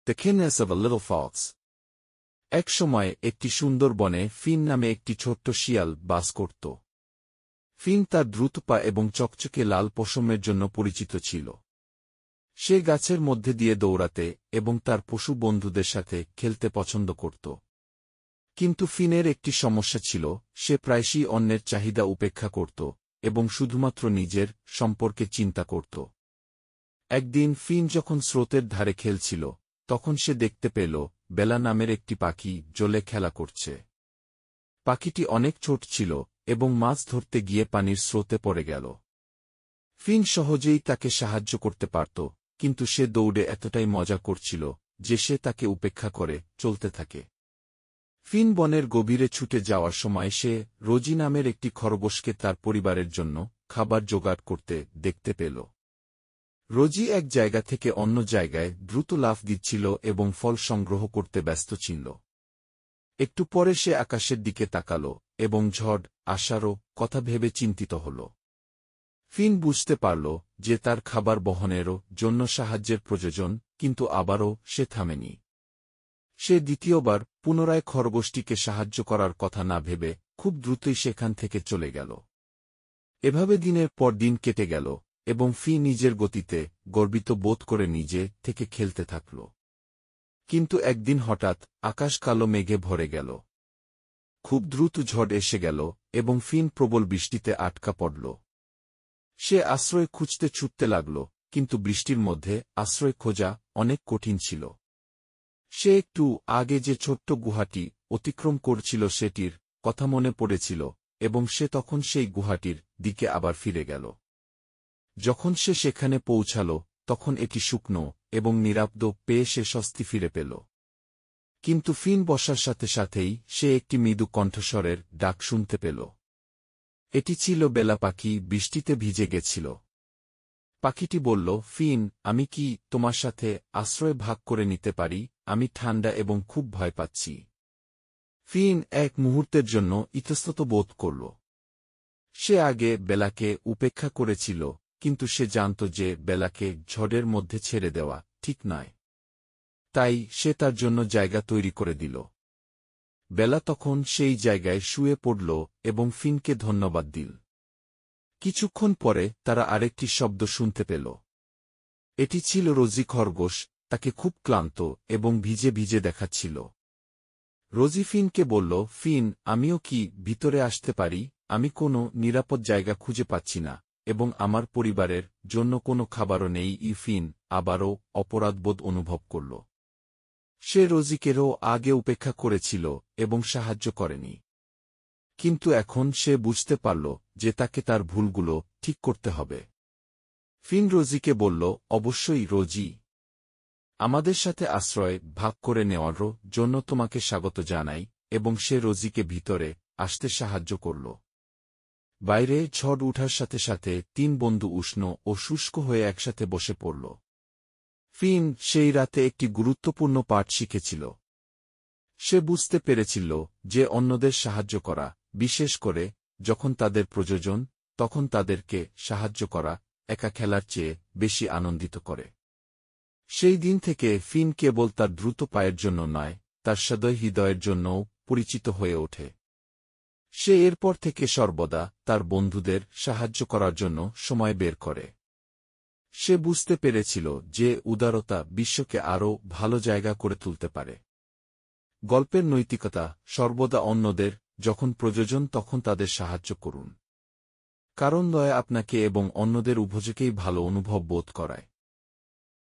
The Kindness of a Little Fox। এক সময় একটি সুন্দর বনে ফিন নামে একটি ছোট্ট শিয়াল বাস করত। ফিন তার দ্রুত পা এবং চকচকে লাল পশমের জন্য পরিচিত ছিল। সে গাছের মধ্যে দিয়ে দৌড়াতে এবং তার পশু বন্ধুদের সাথে খেলতে পছন্দ করত। কিন্তু ফিনের একটি সমস্যা ছিল, সে প্রায়শই অন্যের চাহিদা উপেক্ষা করত এবং শুধুমাত্র নিজের সম্পর্কে চিন্তা করত। একদিন ফিন যখন স্রোতের ধারে খেলছিল, তখন সে দেখতে পেল বেলা নামের একটি পাখি জলে খেলা করছে। পাখিটি অনেক ছোট ছিল এবং মাছ ধরতে গিয়ে পানির স্রোতে পড়ে গেল। ফিন সহজেই তাকে সাহায্য করতে পারত, কিন্তু সে দৌড়ে এতটাই মজা করছিল যে সে তাকে উপেক্ষা করে চলতে থাকে। ফিন বনের গভীরে ছুটে যাওয়ার সময় সে রোজি নামের একটি খরগোশকে তার পরিবারের জন্য খাবার জোগাড় করতে দেখতে পেল। রোজি এক জায়গা থেকে অন্য জায়গায় দ্রুত লাফ দিচ্ছিল এবং ফল সংগ্রহ করতে ব্যস্ত ছিল। একটু পরে সে আকাশের দিকে তাকাল এবং ঝড় আসারও কথা ভেবে চিন্তিত হল। ফিন বুঝতে পারল যে তার খাবার বহনেরও জন্য সাহায্যের প্রয়োজন, কিন্তু আবারও সে থামেনি। সে দ্বিতীয়বার পুনরায় খরগোশটিকে সাহায্য করার কথা না ভেবে খুব দ্রুতই সেখান থেকে চলে গেল। এভাবে দিনের পর দিন কেটে গেল এবং ফি নিজের গতিতে গর্বিত বোধ করে নিজে থেকে খেলতে থাকল। কিন্তু একদিন হঠাৎ আকাশ কালো মেঘে ভরে গেল। খুব দ্রুত ঝড় এসে গেল এবং ফিন প্রবল বৃষ্টিতে আটকা পড়ল। সে আশ্রয় খুঁজতে ছুটতে লাগল, কিন্তু বৃষ্টির মধ্যে আশ্রয় খোঁজা অনেক কঠিন ছিল। সে একটু আগে যে ছোট্ট গুহাটি অতিক্রম করছিল সেটির কথা মনে পড়েছিল এবং সে তখন সেই গুহাটির দিকে আবার ফিরে গেল। যখন সে সেখানে পৌঁছাল, তখন এটি শুকনো এবং নিরাপদ পেয়ে সে স্বস্তি ফিরে পেল। কিন্তু ফিন বসার সাথে সাথেই সে একটি মৃদু কণ্ঠস্বরের ডাক শুনতে পেল। এটি ছিল বেলা পাখি, বৃষ্টিতে ভিজে গেছিল। পাখিটি বলল, ফিন, আমি কি তোমার সাথে আশ্রয় ভাগ করে নিতে পারি? আমি ঠান্ডা এবং খুব ভয় পাচ্ছি। ফিন এক মুহূর্তের জন্য ইতস্তত বোধ করল। সে আগে বেলাকে উপেক্ষা করেছিল, কিন্তু সে জানত যে বেলাকে ঝড়ের মধ্যে ছেড়ে দেওয়া ঠিক নয়। তাই সে তার জন্য জায়গা তৈরি করে দিল। বেলা তখন সেই জায়গায় শুয়ে পড়ল এবং ফিনকে ধন্যবাদ দিল। কিছুক্ষণ পরে তারা আরেকটি শব্দ শুনতে পেল। এটি ছিল রোজি খরগোশ, তাকে খুব ক্লান্ত এবং ভিজে ভিজে দেখাচ্ছিল। রোজি ফিনকে বলল, ফিন, আমিও কি ভিতরে আসতে পারি? আমি কোনো নিরাপদ জায়গা খুঁজে পাচ্ছি না এবং আমার পরিবারের জন্য কোনো খাবারও নেই। ফিন আবারও অপরাধবোধ অনুভব করল। সে রোজিকেরও আগে উপেক্ষা করেছিল এবং সাহায্য করেনি। কিন্তু এখন সে বুঝতে পারল যে তাকে তার ভুলগুলো ঠিক করতে হবে। ফিন রোজিকে বলল, অবশ্যই রোজি, আমাদের সাথে আশ্রয় ভাগ করে নেওয়ার জন্য তোমাকে স্বাগত জানাই, এবং সে রোজিকে ভিতরে আসতে সাহায্য করল। বাইরে ঝড় উঠার সাথে সাথে তিন বন্ধু উষ্ণ ও শুষ্ক হয়ে একসাথে বসে পড়ল। ফিন সেই রাতে একটি গুরুত্বপূর্ণ পাঠ শিখেছিল। সে বুঝতে পেরেছিল যে অন্যদের সাহায্য করা, বিশেষ করে যখন তাদের প্রয়োজন, তখন তাদেরকে সাহায্য করা একা খেলার চেয়ে বেশি আনন্দিত করে। সেই দিন থেকে ফিন কেবল তার দ্রুত পায়ের জন্য নয়, তার সদয় হৃদয়ের জন্যও পরিচিত হয়ে ওঠে। সে এরপর থেকে সর্বদা তার বন্ধুদের সাহায্য করার জন্য সময় বের করে। সে বুঝতে পেরেছিল যে উদারতা বিশ্বকে আরও ভালো জায়গা করে তুলতে পারে। গল্পের নৈতিকতা, সর্বদা অন্যদের যখন প্রয়োজন তখন তাদের সাহায্য করুন, কারণ দয়া আপনাকে এবং অন্যদের উভয়কেই ভালো অনুভব বোধ করায়।